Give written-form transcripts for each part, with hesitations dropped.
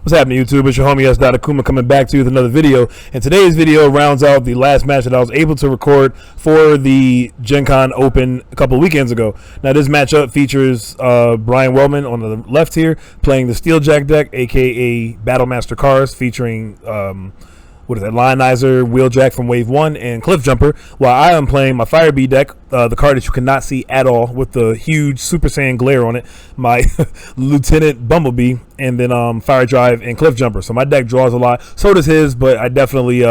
What's happening, YouTube? It's your homie S.Akuma coming back to you with another video. And today's video rounds out the last match that I was able to record for the Gen Con Open a couple weekends ago. Now, this matchup features Brian Wellman on the left here playing the Steeljack deck, aka Battlemaster cars, featuring Lionizer, Wheeljack from Wave 1, and Cliffjumper, while I am playing my Firebee deck, the card that you cannot see at all with the huge Super Saiyan glare on it, my Lieutenant Bumblebee, and then Fire Drive and Cliffjumper. So my deck draws a lot. So does his, but I definitely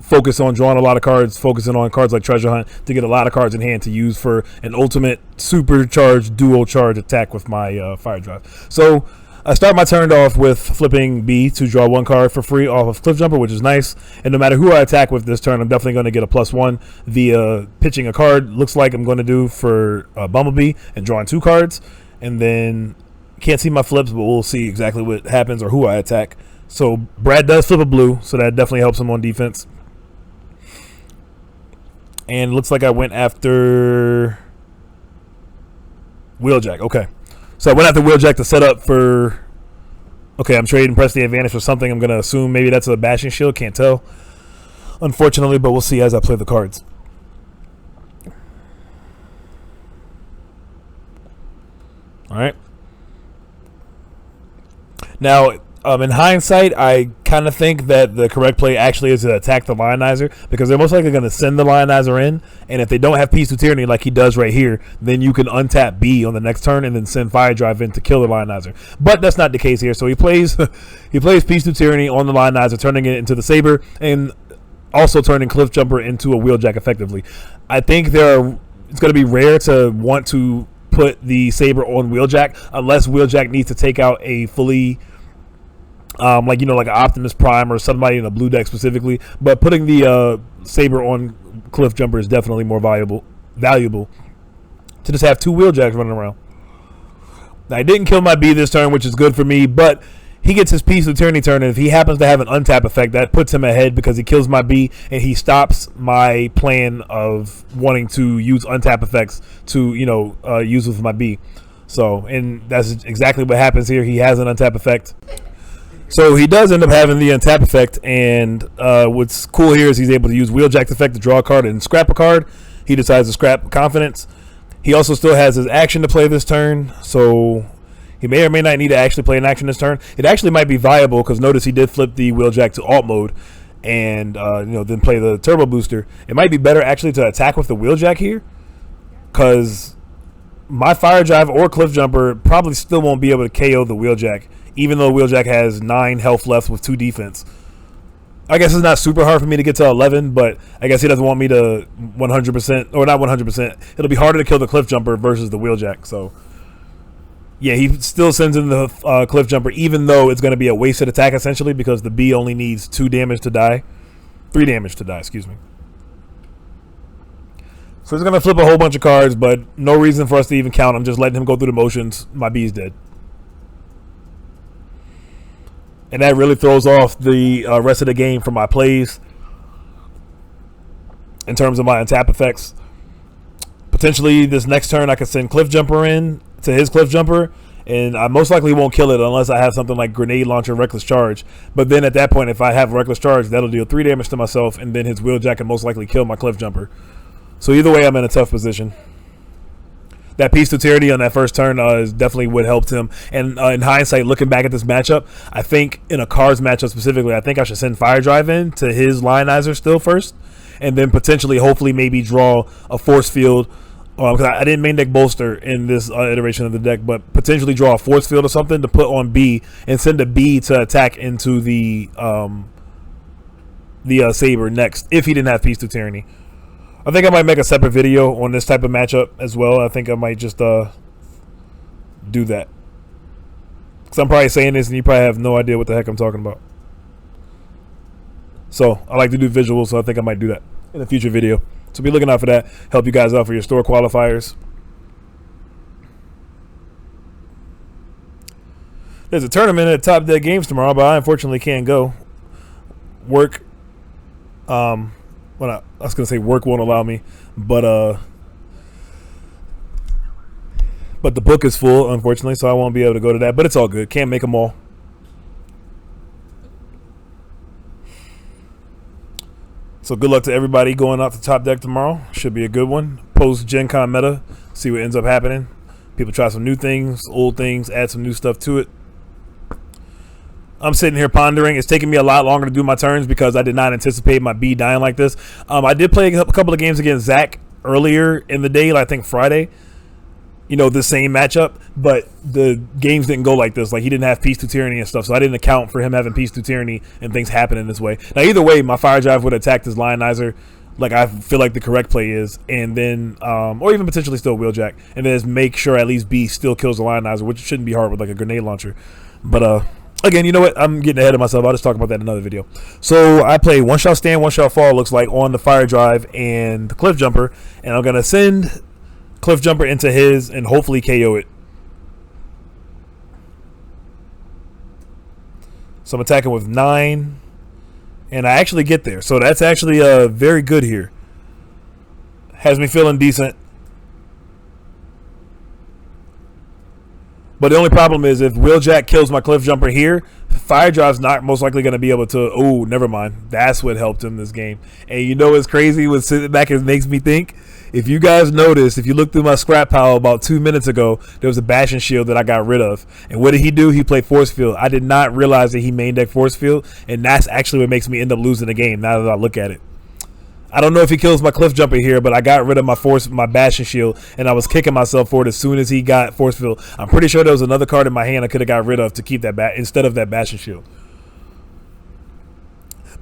focus on drawing a lot of cards, focusing on cards like Treasure Hunt to get a lot of cards in hand to use for an ultimate supercharged dual charge attack with my Fire Drive. So I start my turn off with flipping B to draw one card for free off of Cliffjumper, which is nice. And no matter who I attack with this turn, I'm definitely going to get a +1 via pitching a card. Looks like I'm going to do for Bumblebee and drawing 2 cards. And then can't see my flips, but we'll see exactly what happens or who I attack. So Brad does flip a blue, so that definitely helps him on defense. And it looks like I went after Wheeljack. Okay. So I went after Wheeljack to set up for, okay, I'm trading Press the Advantage for something. I'm going to assume maybe that's a Bashing Shield. Can't tell, unfortunately, but we'll see as I play the cards. All right. Now, in hindsight, I kind of think that the correct play actually is to attack the Lionizer, because they're most likely going to send the Lionizer in, and if they don't have Peace to Tyranny like he does right here, then you can untap B on the next turn and then send Fire Drive in to kill the Lionizer. But that's not the case here, so he plays Peace to Tyranny on the Lionizer, turning it into the Saber, and also turning Cliffjumper into a Wheeljack effectively. I think it's going to be rare to want to put the Saber on Wheeljack unless Wheeljack needs to take out a fully like an Optimus Prime or somebody in a blue deck specifically, but putting the Saber on Cliffjumper is definitely more valuable to just have 2 Wheeljacks running around. Now, I didn't kill my B this turn, which is good for me, but he gets his Peace of Tyranny turn, and if he happens to have an untap effect, that puts him ahead because he kills my B, and he stops my plan of wanting to use untap effects to, use with my B. So, and that's exactly what happens here. He has an untap effect. So he does end up having the untap effect, and what's cool here is he's able to use Wheeljack's effect to draw a card and scrap a card. He decides to scrap Confidence. He also still has his action to play this turn, so he may or may not need to actually play an action this turn. It actually might be viable, because notice he did flip the Wheeljack to alt mode and then play the turbo booster. It might be better actually to attack with the Wheeljack here, because my Fire Drive or Cliffjumper probably still won't be able to KO the Wheeljack, even though Wheeljack has 9 health left with 2 defense. I guess it's not super hard for me to get to 11, but I guess he doesn't want me to 100%, or not 100%. It'll be harder to kill the Cliffjumper versus the Wheeljack. So, yeah, he still sends in the Cliffjumper, even though it's going to be a wasted attack, essentially, because the B only needs 2 damage to die. 3 damage to die, excuse me. So he's going to flip a whole bunch of cards, but no reason for us to even count. I'm just letting him go through the motions. My B's dead. And that really throws off the rest of the game for my plays in terms of my untap effects. Potentially this next turn I could send Cliffjumper in to his Cliffjumper, and I most likely won't kill it unless I have something like Grenade Launcher, Reckless Charge. But then at that point, if I have Reckless Charge, that'll deal 3 damage to myself, and then his Wheeljack can most likely kill my Cliffjumper. So either way, I'm in a tough position. That Peace to Tyranny on that first turn is definitely what helped him. And in hindsight, looking back at this matchup, I think in a cards matchup specifically, I think I should send Fire Drive in to his Lionizer still first, and then potentially, hopefully, maybe draw a Force Field. Because I didn't main deck Bolster in this iteration of the deck, but potentially draw a Force Field or something to put on B and send a B to attack into the Saber next if he didn't have Peace to Tyranny. I think I might make a separate video on this type of matchup as well. I think I might just do that, because I'm probably saying this and you probably have no idea what the heck I'm talking about. So I like to do visuals, so I think I might do that in a future video. So be looking out for that. Help you guys out for your store qualifiers. There's a tournament at Top Deck Games tomorrow, but I unfortunately can't go. Work. Well, I was gonna say work won't allow me, but the book is full, unfortunately, so I won't be able to go to that. But it's all good. Can't make them all. So good luck to everybody going out to top deck tomorrow. Should be a good one. Post Gen Con meta. See what ends up happening. People try some new things, old things, add some new stuff to it. I'm sitting here pondering. It's taking me a lot longer to do my turns because I did not anticipate my B dying like this. I did play a couple of games against Zach earlier in the day, I think Friday. You know, the same matchup, but the games didn't go like this. Like, he didn't have Peace to Tyranny and stuff, so I didn't account for him having Peace to Tyranny and things happening this way. Now, either way, my Fire Drive would have attacked his Lionizer, like I feel like the correct play is, and then, or even potentially still Wheeljack, and then just make sure at least B still kills the Lionizer, which shouldn't be hard with like a grenade launcher. But, again, you know what? I'm getting ahead of myself. I'll just talk about that in another video. So I play One Shot Stand, One Shot Fall, looks like, on the Fire Drive and the Cliff Jumper, and I'm going to send Cliff Jumper into his and hopefully KO it. So I'm attacking with 9, and I actually get there. So that's actually very good here. Has me feeling decent. But the only problem is if Wheeljack kills my Cliff Jumper here, Fire Drive's not most likely going to be able to... Oh, never mind. That's what helped him this game. And you know what's crazy? What sitting back and makes me think? If you guys noticed, if you look through my scrap pile about 2 minutes ago, there was a Bashing Shield that I got rid of. And what did he do? He played Force Field. I did not realize that he main deck Force Field, and that's actually what makes me end up losing the game now that I look at it. I don't know if he kills my Cliff Jumper here, but I got rid of my Bashing Shield, and I was kicking myself for it as soon as he got Force Field. I'm pretty sure there was another card in my hand I could have got rid of to keep that instead of that Bashing Shield.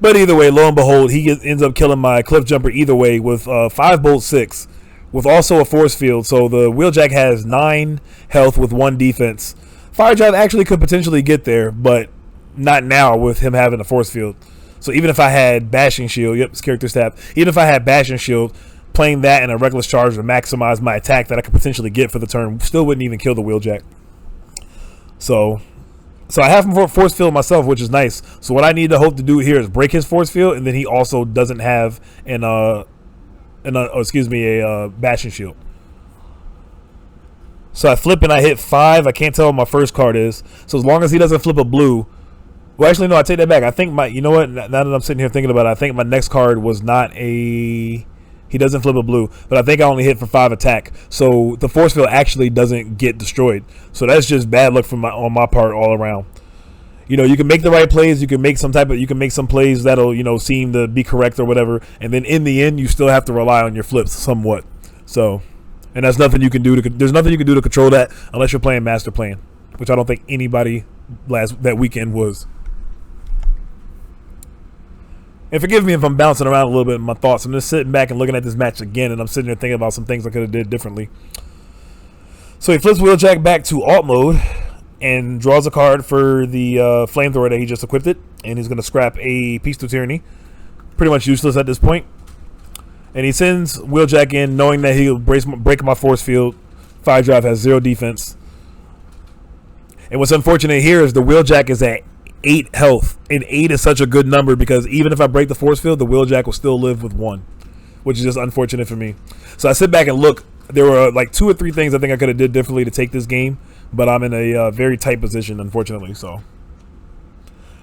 But either way, lo and behold, he ends up killing my Cliff Jumper either way with 5 Bolt 6 with also a Force Field. So the Wheeljack has 9 health with 1 defense. Fire Drive actually could potentially get there, but not now with him having a Force Field. So even if I had Bashing Shield, yep, it's character stab. Even if I had Bashing Shield, playing that in a Reckless Charge to maximize my attack that I could potentially get for the turn still wouldn't even kill the Wheeljack. So I have him Force Field myself, which is nice. So what I need to hope to do here is break his Force Field, and then he also doesn't have a Bashing Shield. So I flip and I hit 5. I can't tell what my first card is. So as long as he doesn't flip a blue. Well, actually, no, I take that back. I think you know what? Now that I'm sitting here thinking about it, I think my next card was not a... He doesn't flip a blue, but I think I only hit for 5 attack. So the Force Field actually doesn't get destroyed. So that's just bad luck on my part all around. You know, you can make the right plays. You can make some plays that'll, seem to be correct or whatever. And then in the end, you still have to rely on your flips somewhat. So, and that's nothing you can do. There's nothing you can do to control that unless you're playing Master Plan, which I don't think anybody that weekend was. And forgive me if I'm bouncing around a little bit in my thoughts. I'm just sitting back and looking at this match again, and I'm sitting there thinking about some things I could have did differently. So he flips Wheeljack back to alt mode and draws a card for the flamethrower that he just equipped it, and he's going to scrap a Peace to Tyranny. Pretty much useless at this point. And he sends Wheeljack in knowing that he'll break my Force Field. Fire Drive has 0 defense. And what's unfortunate here is the Wheeljack is at 8 health, and 8 is such a good number because even if I break the Force Field, the Wheeljack will still live with 1, which is just unfortunate for me. So I sit back and look. There were like 2 or 3 things I think I could have did differently to take this game, but I'm in a very tight position, unfortunately. So,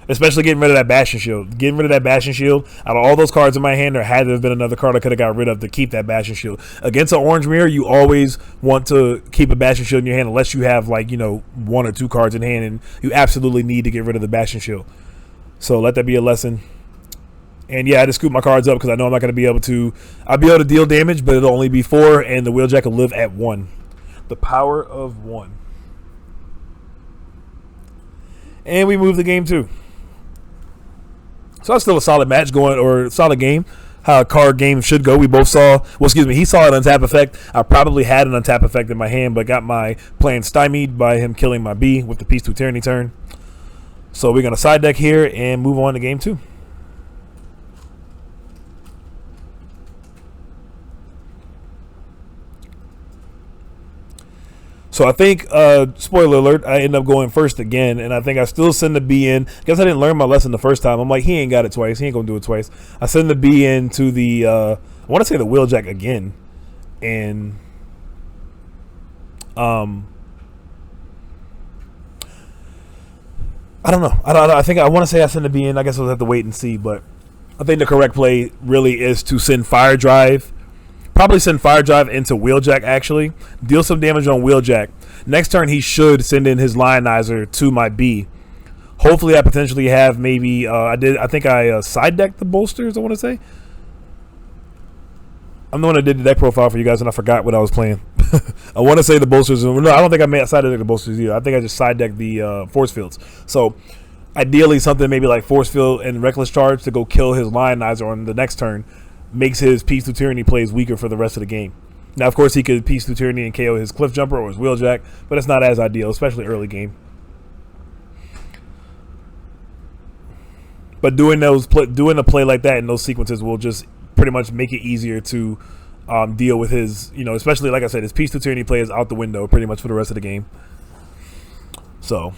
especially getting rid of that Bashing Shield. Getting rid of that Bashing Shield, out of all those cards in my hand, there had to have been another card I could have got rid of to keep that Bashing Shield. Against an Orange Mirror, you always want to keep a Bashing Shield in your hand unless you have 1 or 2 cards in hand, and you absolutely need to get rid of the Bashing Shield. So let that be a lesson. And yeah, I just scoop my cards up because I know I'm not going to be able to... I'll be able to deal damage, but it'll only be 4, and the Wheeljack will live at 1. The power of 1. And we move the game too. So that's still a solid match going, or solid game. How a card game should go. We both saw, he saw an untap effect. I probably had an untap effect in my hand, but got my plan stymied by him killing my B with the Peace to Tyranny turn. So we're going to side deck here and move on to game 2. So I think, spoiler alert, I end up going first again, and I think I still send the B in. I guess I didn't learn my lesson the first time. I'm like, he ain't got it twice. He ain't going to do it twice. I send the B in to the, I want to say the Wheeljack again. And, I don't know. I think I want to say I send the B in. I guess we'll have to wait and see, but I think the correct play really is to send Fire Drive. Probably send Fire Drive into Wheeljack, actually. Deal some damage on Wheeljack. Next turn, he should send in his Lionizer to my B. Hopefully, I potentially have maybe... I think I side decked the bolsters, I want to say. I'm the one that did the deck profile for you guys, and I forgot what I was playing. I want to say the bolsters. No, I don't think I side decked the bolsters either. I think I just side decked the force fields. So, ideally, something maybe like force field and reckless charge to go kill his Lionizer on the next turn makes his Peace Through Tyranny plays weaker for the rest of the game. Now, of course, he could Peace Through Tyranny and KO his Cliff Jumper or his Wheeljack, but it's not as ideal, especially early game. But doing a play like that in those sequences will just pretty much make it easier to deal with his, especially like I said, his Peace Through Tyranny play is out the window pretty much for the rest of the game. So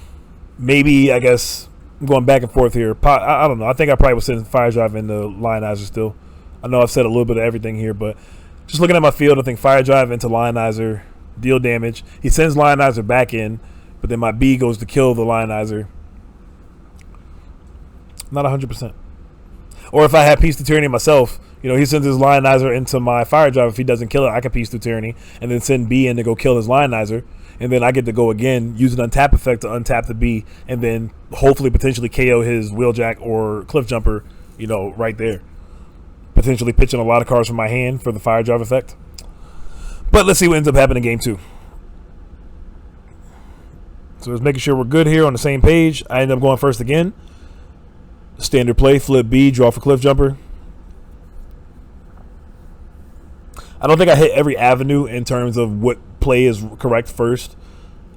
maybe, I guess, I'm going back and forth here. I don't know. I think I probably would send Fire Drive into Lionizer still. I know I've said a little bit of everything here, but just looking at my field, I think Fire Drive into Lionizer, deal damage. He sends Lionizer back in, but then my B goes to kill the Lionizer. Not 100%. Or if I have Peace Through Tyranny myself, he sends his Lionizer into my Fire Drive. If he doesn't kill it, I can Peace Through Tyranny and then send B in to go kill his Lionizer. And then I get to go again, use an untap effect to untap the B, and then hopefully potentially KO his Wheeljack or Cliff Jumper, right there. Potentially pitching a lot of cards from my hand for the Fire Drive effect. But let's see what ends up happening in game 2. So just making sure we're good here on the same page. I end up going first again. Standard play, flip B, draw for Cliff Jumper. I don't think I hit every avenue in terms of what play is correct first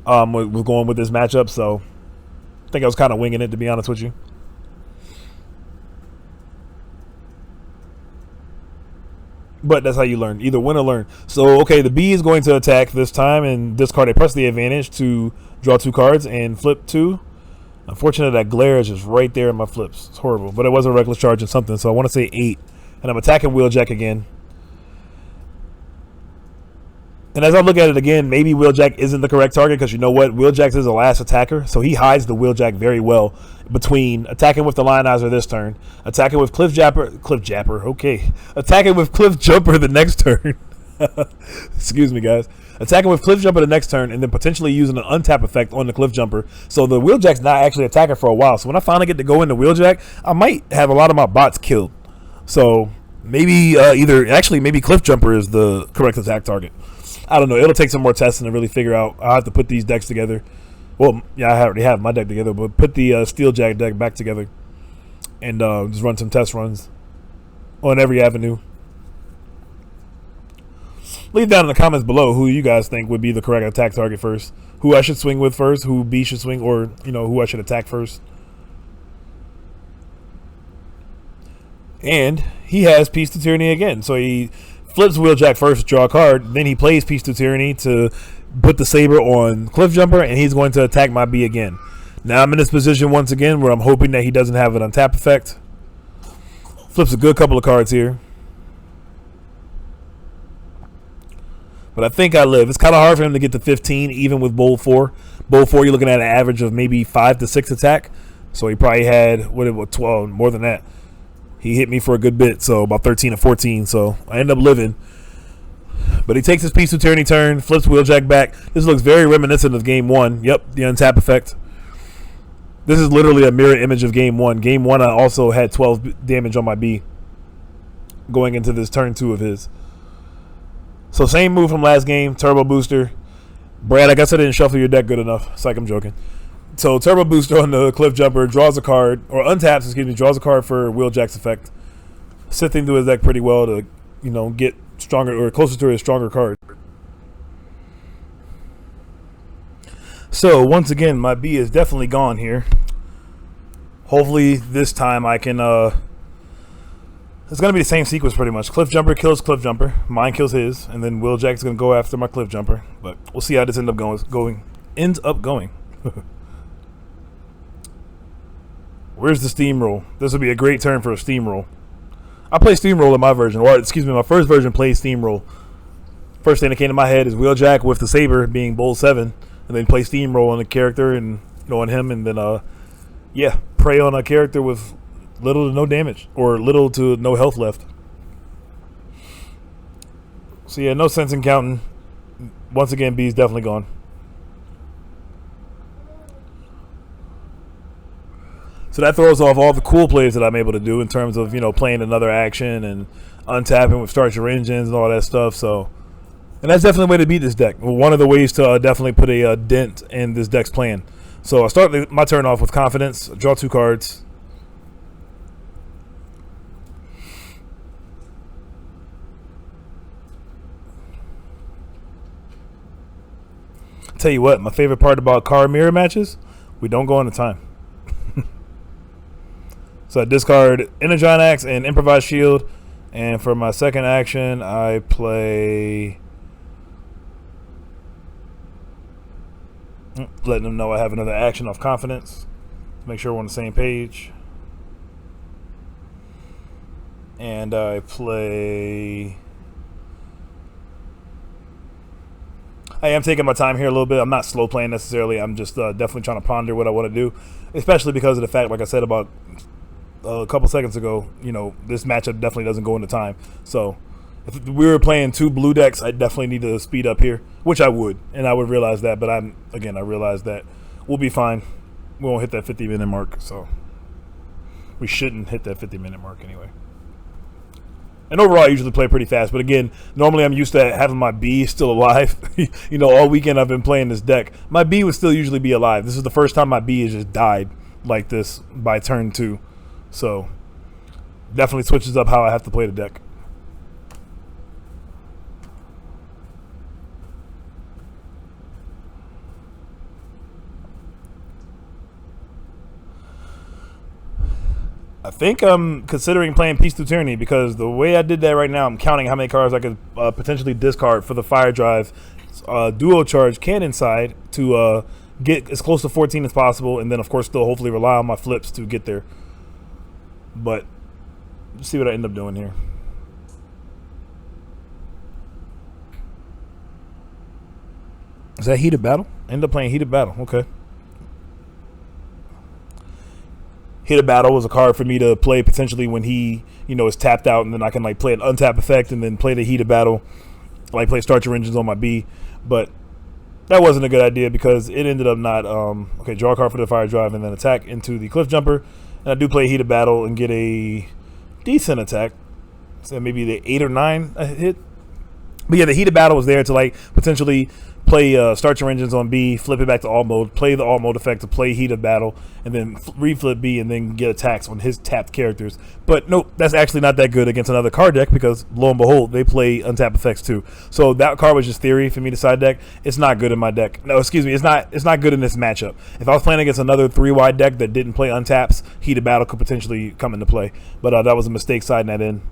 with going with this matchup, so I think I was kind of winging it, to be honest with you. But that's how you learn. Either win or learn. So, okay, the B is going to attack this time and discard a press the advantage to draw 2 cards and flip 2. Unfortunately, that glare is just right there in my flips. It's horrible. But it was a reckless charge and something, so I want to say 8. And I'm attacking Wheeljack again. And as I look at it again, maybe Wheeljack isn't the correct target because you know what? Wheeljack is the last attacker, so he hides the Wheeljack very well between attacking with the Lionizer this turn, attacking with Cliff Jumper, okay. Attacking with Cliff Jumper the next turn. Excuse me, guys. Attacking with Cliff Jumper the next turn and then potentially using an untap effect on the Cliff Jumper. So the Wheeljack's not actually attacking for a while. So when I finally get to go into Wheeljack, I might have a lot of my bots killed. So maybe maybe Cliff Jumper is the correct attack target. I don't know. It'll take some more testing to really figure out. I'll have to put these decks together. Well, yeah, I already have my deck together, but put the Steeljack deck back together and just run some test runs on every avenue. Leave down in the comments below who you guys think would be the correct attack target first. Who I should swing with first, who B should swing, or, who I should attack first. And he has Peace to Tyranny again, so he flips Wheeljack first, draw a card, then he plays Peace to Tyranny to put the Saber on Cliff Jumper, and he's going to attack my B again. Now I'm in this position once again where I'm hoping that he doesn't have an untap effect. Flips a good couple of cards here. But I think I live. It's kind of hard for him to get to 15, even with Bowl 4. Bowl 4, you're looking at an average of maybe 5 to 6 attack. So he probably had, 12, more than that. He hit me for a good bit, so about 13 or 14, so I end up living. But he takes his Peace to Tyranny turn, flips Wheeljack back. This looks very reminiscent of Game 1. Yep, the untap effect. This is literally a mirror image of Game 1. Game 1, I also had 12 damage on my B going into this turn 2 of his. So same move from last game, Turbo Booster. Brad, I guess I didn't shuffle your deck good enough. It's like I'm joking. So Turbo Booster on the Cliff Jumper, draws a card, or untaps, draws a card for Wheeljack's effect. Sifting through his deck pretty well to, get stronger or closer to his stronger card. So once again, my B is definitely gone here. Hopefully this time I can, it's going to be the same sequence pretty much. Cliff Jumper kills Cliff Jumper, mine kills his, and then Wheeljack's going to go after my Cliff Jumper. But we'll see how this ends up going. Where's the steamroll? This would be a great turn for a steamroll. I play steamroll in my version, or excuse me, my first version plays steamroll. First thing that came to my head is Wheeljack with the Saber being Bowl 7, and then play steamroll on the character and on him, and then prey on a character with little to no damage, or little to no health left. So yeah, no sense in counting. Once again, B's definitely gone. So that throws off all the cool plays that I'm able to do in terms of, you know, playing another action and untapping with start your engines and all that stuff. So, and that's definitely a way to beat this deck. Well, one of the ways to definitely put a dent in this deck's plan. So I start my turn off with confidence, draw 2 cards. Tell you what, my favorite part about card mirror matches, we don't go into time. So I discard Energon Axe and Improvised Shield, and for my second action, I play... letting them know I have another action off confidence. Make sure we're on the same page. And I play... I am taking my time here a little bit. I'm not slow playing necessarily. I'm just definitely trying to ponder what I want to do, especially because of the fact, like I said about a couple seconds ago, you know, this matchup definitely doesn't go into time. So if we were playing 2 blue decks, I definitely need to speed up here, which I would, and I would realize that. But I realize that we'll be fine. We won't hit that 50-minute mark, so we shouldn't hit that 50-minute mark anyway. And overall, I usually play pretty fast. But again, normally I'm used to having my B still alive. You know, all weekend I've been playing this deck. My B would still usually be alive. This is the first time my B has just died like this by turn 2. So, definitely switches up how I have to play the deck. I think I'm considering playing Peace Through Tyranny, because the way I did that right now, I'm counting how many cards I could potentially discard for the Fire Drive duo charge cannon side to get as close to 14 as possible, and then of course still hopefully rely on my flips to get there. But let's see what I end up doing here. Is that Heated Battle? End up playing Heated Battle. Okay. Heated Battle was a card for me to play potentially when he, you know, is tapped out, and then I can like play an untap effect and then play the Heated Battle, like play Start Your Engines on my B. But that wasn't a good idea because it ended up not okay. Draw a card for the Fire Drive and then attack into the Cliff Jumper, and I do play Heated Battle and get a decent attack, so maybe the 8 or 9 hit. But yeah, the Heated Battle was there to like potentially play Start Your Engines on B, flip it back to alt mode, play the alt mode effect to play Heated Battle, and then reflip B and then get attacks on his tapped characters. But nope, that's actually not that good against another card deck, because lo and behold, they play untap effects too. So that card was just theory for me to side deck. It's not good in my deck. No, excuse me, it's not good in this matchup. If I was playing against another 3-wide deck that didn't play untaps, Heated Battle could potentially come into play. But that was a mistake siding that in.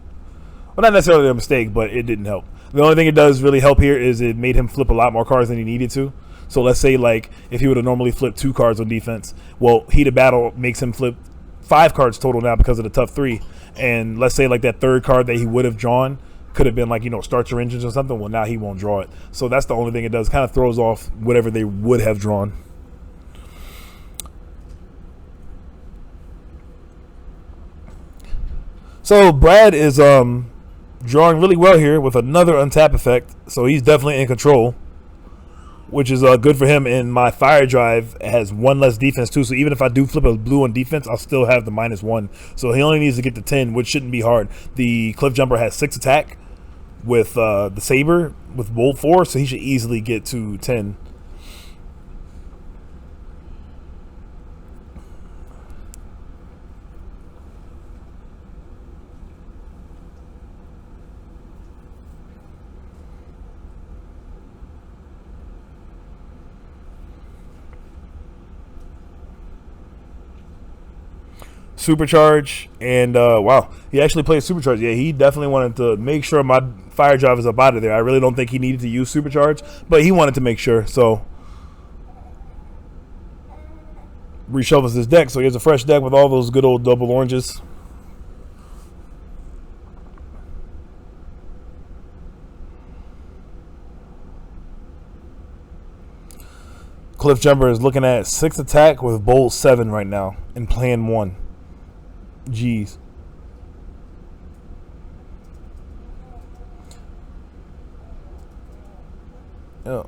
Well, not necessarily a mistake, but it didn't help. The only thing it does really help here is it made him flip a lot more cards than he needed to. So let's say like if he would have normally flipped 2 cards on defense, well, Heated Battle makes him flip 5 cards total now because of the tough 3. And let's say like that 3rd card that he would have drawn could have been like, you know, Start Your Engines or something. Well, now he won't draw it. So that's the only thing it does. Kind of throws off whatever they would have drawn. So Brad is drawing really well here with another untap effect, so he's definitely in control, which is good for him. And my Fire Drive has 1 less defense too, so even if I do flip a blue on defense, I'll still have the -1. So he only needs to get to 10, which shouldn't be hard. The Cliff Jumper has 6 attack with the Saber with Bolt 4, so he should easily get to 10. Supercharge, and wow, he actually played Supercharge. Yeah, he definitely wanted to make sure my Fire Drive is up out of there. I really don't think he needed to use Supercharge, but he wanted to make sure. So reshuffles his deck, so he has a fresh deck with all those good old double oranges. Cliff Jumper is looking at 6 attack with Bolt 7 right now and playing 1. Jeez. Oh.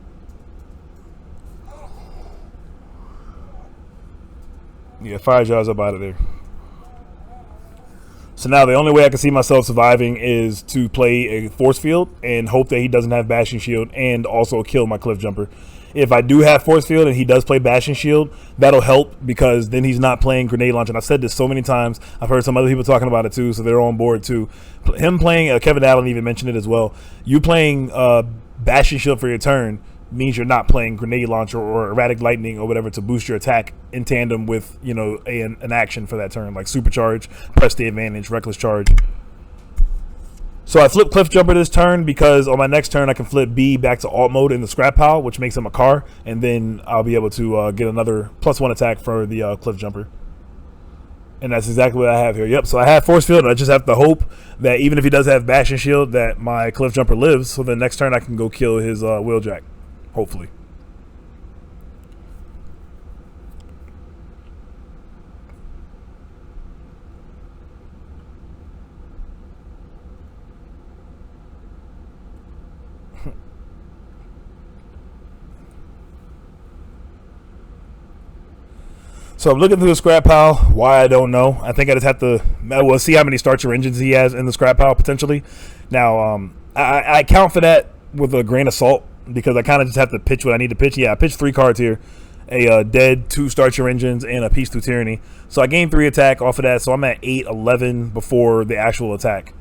Yeah, fire jaws up out of there. So now the only way I can see myself surviving is to play a force field and hope that he doesn't have bashing shield and also kill my cliff jumper. If I do have force field and he does play bashing shield, that'll help because then he's not playing grenade launch. And I've said this so many times. I've heard some other people talking about it too, so they're on board too. Him playing, Kevin Allen even mentioned it as well. You playing bashing shield for your turn means you're not playing grenade launcher or erratic lightning or whatever to boost your attack in tandem with, you know, an action for that turn, like supercharge, press the advantage, reckless charge. So I flip cliff jumper this turn because on my next turn I can flip B back to alt mode in the scrap pile, which makes him a car, and then I'll be able to get another +1 attack for the cliff jumper. And that's exactly what I have here. Yep, so I have force field. I just have to hope that even if he does have bashing shield, that my cliff jumper lives, so the next turn I can go kill his wheeljack. Hopefully. So I'm looking through the scrap pile. Why, I don't know. I think I just have to see how many starter engines he has in the scrap pile potentially. Now, I account for that with a grain of salt because I kind of just have to pitch what I need to pitch. Yeah, I pitched 3 cards here. A dead, 2 starter engines, and a Peace Through Tyranny. So I gained 3 attack off of that, so I'm at 8-11 before the actual attack.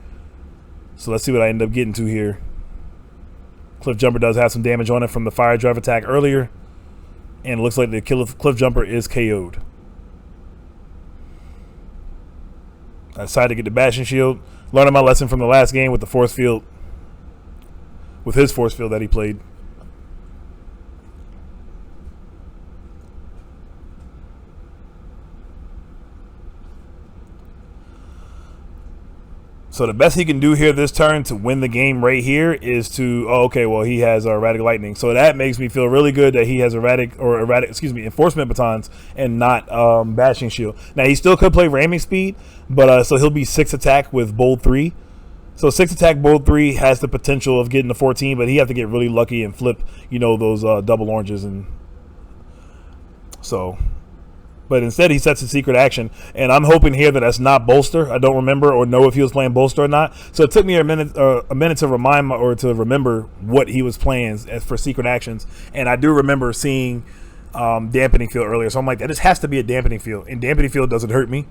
So let's see what I end up getting to here. Cliff Jumper does have some damage on it from the fire drive attack earlier. And it looks like the Cliff Jumper is KO'd. I decided to get the bashing shield. Learning my lesson from the last game with the force field. With his force field that he played. So the best he can do here this turn to win the game right here is to, he has erratic lightning. So that makes me feel really good that he has enforcement batons and not bashing shield. Now he still could play ramming speed, but so he'll be 6 attack with bold 3. So 6 attack bold 3 has the potential of getting to 14, but he have to get really lucky and flip, you know, those double oranges. And so, but instead he sets a secret action, and I'm hoping here that that's not bolster. I don't remember or know if he was playing bolster or not. So it took me a minute to remember what he was playing as for secret actions, and I do remember seeing dampening field earlier. So I'm like, that just has to be a dampening field, and dampening field doesn't hurt me.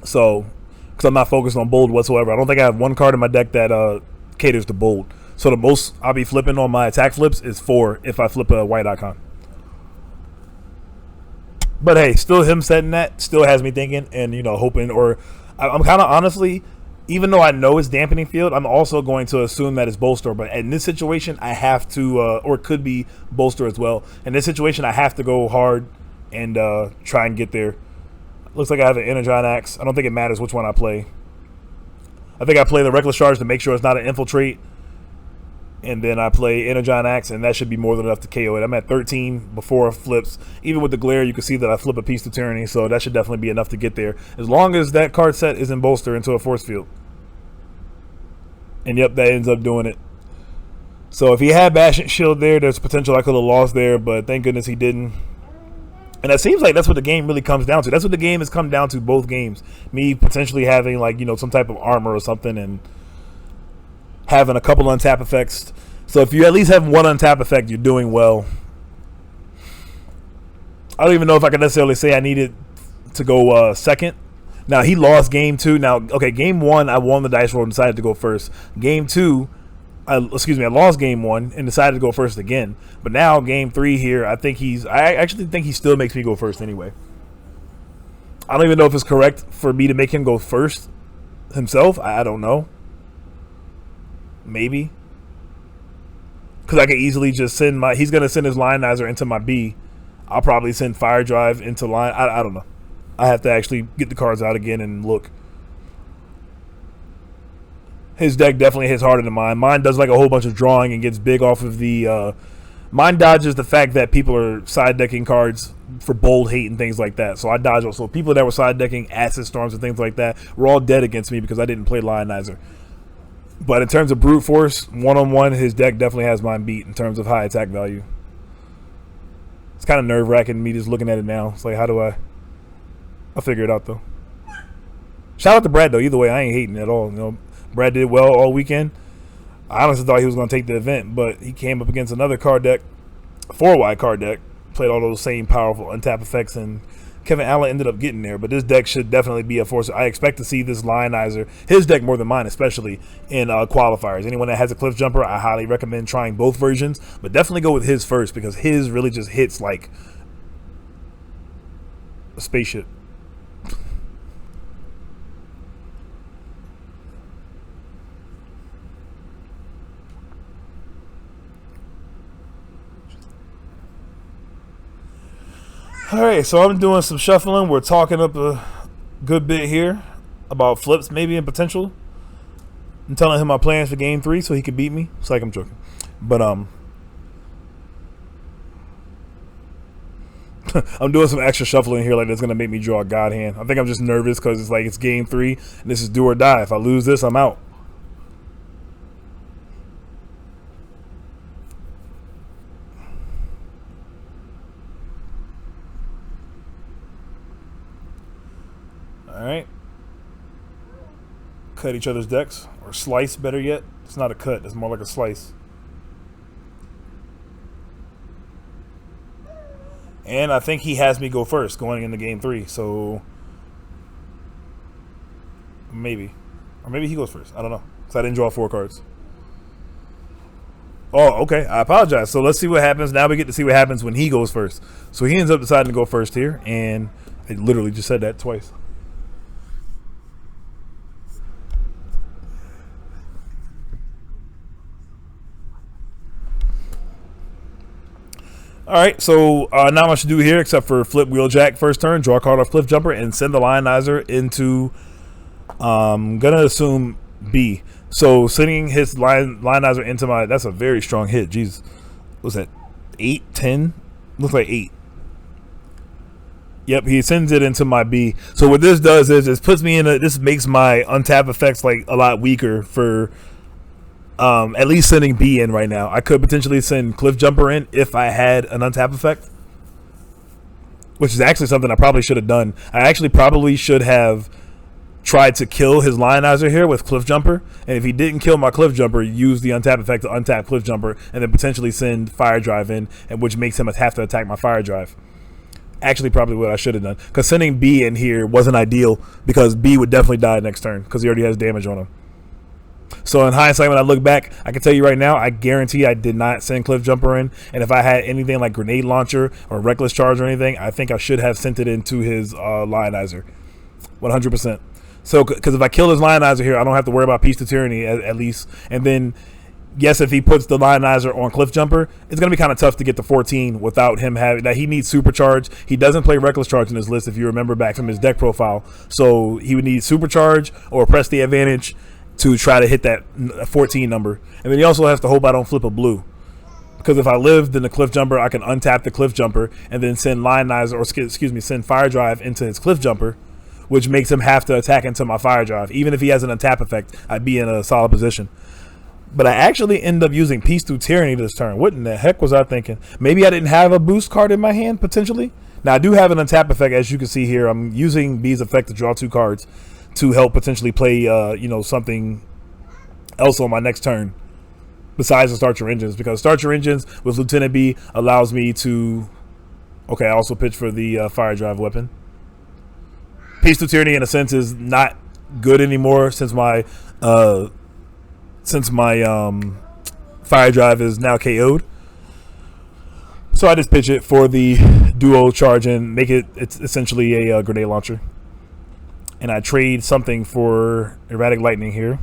So, because I'm not focused on bold whatsoever. I don't think I have one card in my deck that caters to bold. So the most I'll be flipping on my attack flips is 4 if I flip a white icon. But hey, still him setting that still has me thinking and, you know, hoping, or I'm kind of honestly, even though I know it's dampening field, I'm also going to assume that it's bolster. But in this situation, I have to, or it could be bolster as well. In this situation, I have to go hard and try and get there. Looks like I have an Energon Axe. I don't think it matters which one I play. I think I play the Reckless Charge to make sure it's not an Infiltrate. And then I play Energon Axe, and that should be more than enough to KO it. I'm at 13 before it flips. Even with the glare, you can see that I flip a Peace to Tyranny, so that should definitely be enough to get there. As long as that card set isn't bolster into a force field. And yep, that ends up doing it. So if he had Bashing Shield there, there's potential I could have lost there, but thank goodness he didn't. And it seems like that's what the game really comes down to. That's what the game has come down to both games. Me potentially having, like, you know, some type of armor or something and having a couple untap effects. So if you at least have one untap effect, you're doing well. I don't even know if I can necessarily say I needed to go second. Now, he lost game 2. Now, okay, game 1, I won the dice roll and decided to go first. Game 2, I lost game 1 and decided to go first again. But now, game 3 here, I actually think he still makes me go first anyway. I don't even know if it's correct for me to make him go first himself. I don't know. Maybe. Because I could easily just send he's going to send his Lionizer into my B. I'll probably send Fire Drive into line. I don't know. I have to actually get the cards out again and look. His deck definitely hits harder than mine. Mine does like a whole bunch of drawing and gets big off of the Mine dodges the fact that people are side decking cards for bold hate and things like that. So I dodge also people that were side decking acid storms and things like that were all dead against me because I didn't play Lionizer. But in terms of brute force, one-on-one, his deck definitely has mine beat in terms of high attack value. It's kind of nerve-wracking me just looking at it now. It's like, how do I'll figure it out though. Shout out to Brad though. Either way, I ain't hating at all. You know, Brad did well all weekend. I honestly thought he was going to take the event, but he came up against another card deck, a 4-wide card deck, played all those same powerful untap effects, and Kevin Allen ended up getting there. But this deck should definitely be a force. I expect to see this Lionizer, his deck more than mine, especially in qualifiers. Anyone that has a Cliff Jumper, I highly recommend trying both versions, but definitely go with his first because his really just hits like a spaceship. Alright, so I'm doing some shuffling. We're talking up a good bit here about flips maybe and potential. I'm telling him my plans for game 3 so he can beat me. It's like I'm joking. But I'm doing some extra shuffling here like that's going to make me draw a god hand. I think I'm just nervous because it's like it's game 3 and this is do or die. If I lose this, I'm out. Alright. Cut each other's decks. Or slice, better yet. It's not a cut, it's more like a slice. And I think he has me go first going into game 3, so maybe. Or maybe he goes first. I don't know. Because I didn't draw 4 cards. Oh, okay. I apologize. So let's see what happens. Now we get to see what happens when he goes first. So he ends up deciding to go first here. And I literally just said that twice. Alright, so not much to do here except for flip Wheeljack first turn, draw a card off Cliff Jumper, and send the Lionizer into, I'm going to assume B. So sending his Lionizer into my, that's a very strong hit. Jeez. What was that? 8, 10? Looks like 8. Yep, he sends it into my B. So what this does is it puts me in a, this makes my untap effects like a lot weaker for at least sending B in right now. I could potentially send Cliff Jumper in if I had an untap effect, which is actually something I probably should have done. I actually probably should have tried to kill his Lionizer here with Cliff Jumper, and if he didn't kill my Cliff Jumper, use the untap effect to untap Cliff Jumper, and then potentially send Fire Drive in, and which makes him have to attack my Fire Drive. Actually, probably what I should have done, because sending B in here wasn't ideal, because B would definitely die next turn, because he already has damage on him. So in hindsight, when I look back, I can tell you right now, I guarantee I did not send Cliff Jumper in. And if I had anything like Grenade Launcher or Reckless Charge or anything, I think I should have sent it into his Lionizer. 100%. So, because if I kill his Lionizer here, I don't have to worry about Peace to Tyranny at least. And then, yes, if he puts the Lionizer on Cliff Jumper, it's going to be kind of tough to get to 14 without him having that. He needs Supercharge. He doesn't play Reckless Charge in his list if you remember back from his deck profile. So he would need Supercharge or Press the Advantage to try to hit that 14 number. And then he also has to hope I don't flip a blue. Because if I lived in the Cliff Jumper, I can untap the Cliff Jumper and then send Lionizer, or excuse me, send Fire Drive into his Cliff Jumper, which makes him have to attack into my Fire Drive. Even if he has an untap effect, I'd be in a solid position. But I actually end up using Peace Through Tyranny this turn. What in the heck was I thinking? Maybe I didn't have a boost card in my hand, potentially. Now, I do have an untap effect, as you can see here. I'm using B's effect to draw 2 cards to help potentially play, you know, something else on my next turn besides the Start Your Engines, because Start Your Engines with Lieutenant B allows me to, okay, I also pitch for the Fire Drive weapon. Peace to Tyranny in a sense is not good anymore since my Fire Drive is now KO'd. So I just pitch it for the duo charge and make it, it's essentially a grenade launcher. And I trade something for Erratic Lightning here.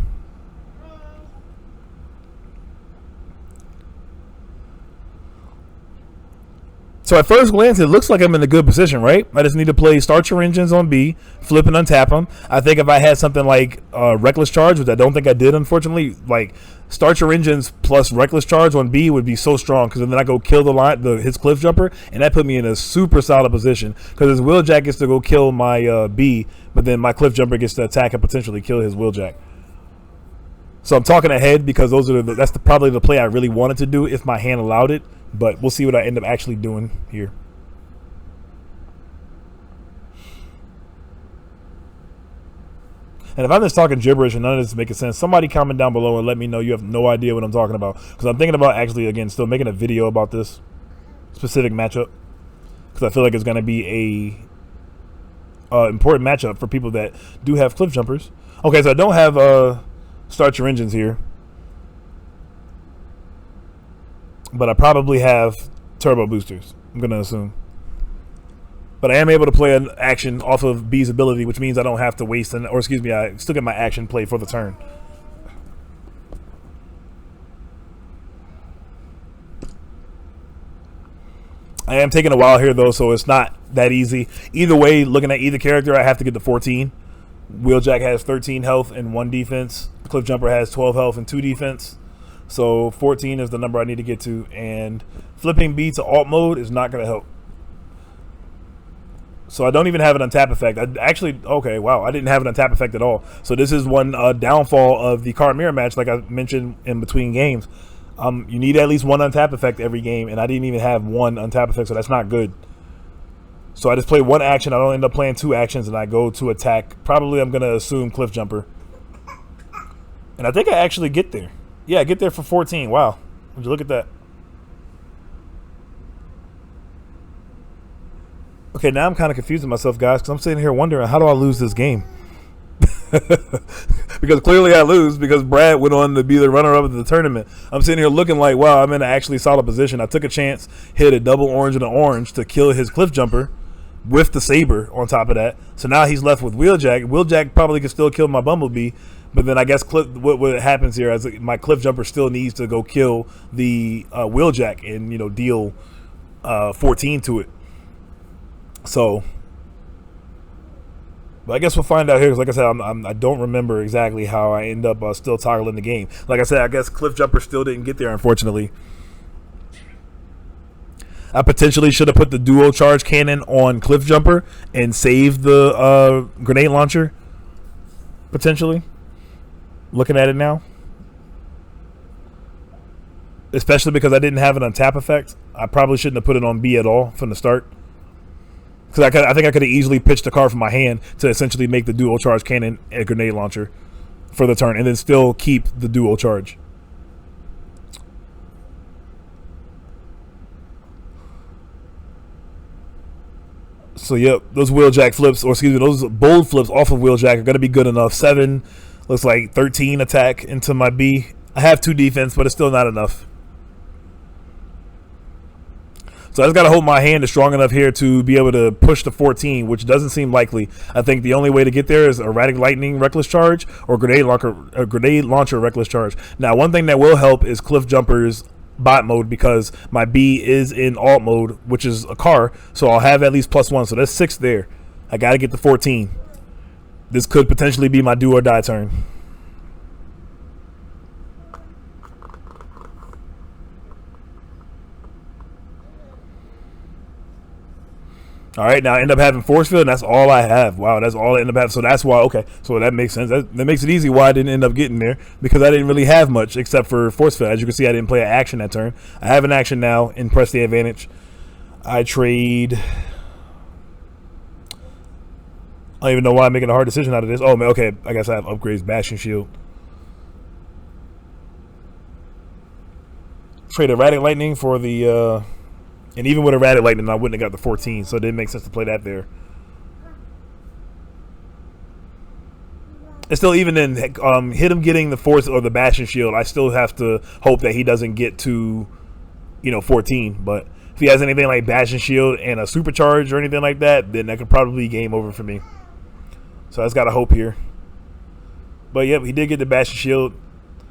So at first glance, it looks like I'm in a good position, right? I just need to play Start Your Engines on B, flip and untap them. I think if I had something like Reckless Charge, which I don't think I did, unfortunately, like Start Your Engines plus Reckless Charge on B would be so strong, because then I go kill his Cliff Jumper, and that put me in a super solid position, because his Wheeljack gets to go kill my B, but then my Cliff Jumper gets to attack and potentially kill his Wheeljack. So I'm talking ahead because that's probably the play I really wanted to do if my hand allowed it. But we'll see what I end up actually doing here. And if I'm just talking gibberish and none of this is making sense, somebody comment down below and let me know you have no idea what I'm talking about. Because I'm thinking about actually, again, still making a video about this specific matchup. Because I feel like it's going to be a important matchup for people that do have Cliff Jumpers. Okay, so I don't have Start Your Engines here. But I probably have turbo boosters, I'm going to assume. But I am able to play an action off of B's ability, which means I don't have to waste I still get my action play for the turn. I am taking a while here, though, so it's not that easy. Either way, looking at either character, I have to get to 14. Wheeljack has 13 health and 1 defense. Cliff Jumper has 12 health and 2 defense. So 14 is the number I need to get to, and flipping B to alt mode is not going to help. So I don't even have an untap effect. Okay, wow, I didn't have an untap effect at all. So this is one downfall of the card mirror match, like I mentioned in between games. You need at least one untap effect every game, and I didn't even have one untap effect, so that's not good. So I just play one action. I don't end up playing 2 actions, and I go to attack. Probably I'm going to assume Cliff Jumper. And I think I actually get there. Yeah, get there for 14. Wow. Would you look at that? Okay, now I'm kind of confusing myself, guys, because I'm sitting here wondering, how do I lose this game? Because clearly I lose because Brad went on to be the runner-up of the tournament. I'm sitting here looking like, wow, I'm in an actually solid position. I took a chance, hit a double orange and an orange to kill his Cliff Jumper with the Saber on top of that. So now he's left with Wheeljack. Wheeljack probably could still kill my Bumblebee. But then I guess what happens here is my Cliff Jumper still needs to go kill the Wheeljack and deal 14 to it. So, but I guess we'll find out here. Because like I said, I don't remember exactly how I end up still toggling the game. Like I said, I guess Cliff Jumper still didn't get there, unfortunately. I potentially should have put the dual charge cannon on Cliff Jumper and saved the grenade launcher. Potentially. Looking at it now, especially because I didn't have an untap effect, I probably shouldn't have put it on B at all from the start. Because I think I could have easily pitched the card from my hand to essentially make the dual charge cannon a grenade launcher for the turn, and then still keep the dual charge. So yep, those Wheeljack flips, or excuse me, those bold flips off of Wheeljack are going to be good enough. 7. Looks like 13 attack into my B. I have 2 defense, but it's still not enough. So I just got to hope my hand is strong enough here to be able to push to 14, which doesn't seem likely. I think the only way to get there is Erratic Lightning Reckless Charge or Grenade Launcher Reckless Charge. Now, one thing that will help is Cliff Jumper's bot mode, because my B is in alt mode, which is a car, so I'll have at least +1. So that's 6 there. I got to get to 14. This could potentially be my do or die turn. All right, now I end up having force field, and that's all I have. Wow, that's all I end up having. So that's why, okay, so that makes sense. That makes it easy why I didn't end up getting there, because I didn't really have much except for force field. As you can see, I didn't play an action that turn. I have an action now and press the advantage. I trade. I don't even know why I'm making a hard decision out of this. Oh, man, okay, I guess I have upgrades, Bash and Shield. Trade Erratic Lightning for the, and even with Erratic Lightning, I wouldn't have got the 14, so it didn't make sense to play that there. And still, even in hit him getting the force or the Bash and Shield, I still have to hope that he doesn't get to, 14. But if he has anything like Bash and Shield and a Supercharge or anything like that, then that could probably be game over for me. So I just got to hope here. But yep, he did get the Bash and Shield.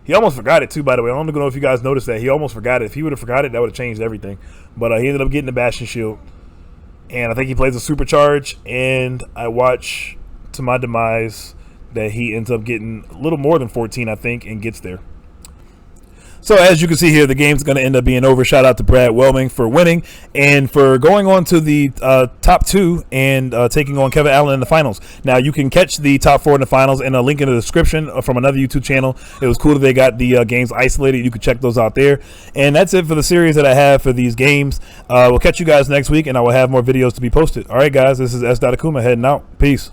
He almost forgot it too, by the way. I don't know if you guys noticed that. He almost forgot it. If he would have forgot it, that would have changed everything. But he ended up getting the Bastion Shield. And I think he plays a Supercharge. And I watch, to my demise, that he ends up getting a little more than 14, I think, and gets there. So as you can see here, the game's going to end up being over. Shout out to Brad Wellming for winning and for going on to the top 2 and taking on Kevin Allen in the finals. Now, you can catch the top 4 in the finals in a link in the description from another YouTube channel. It was cool that they got the games isolated. You can check those out there. And that's it for the series that I have for these games. We'll catch you guys next week, and I will have more videos to be posted. All right, guys, this is S. Akuma heading out. Peace.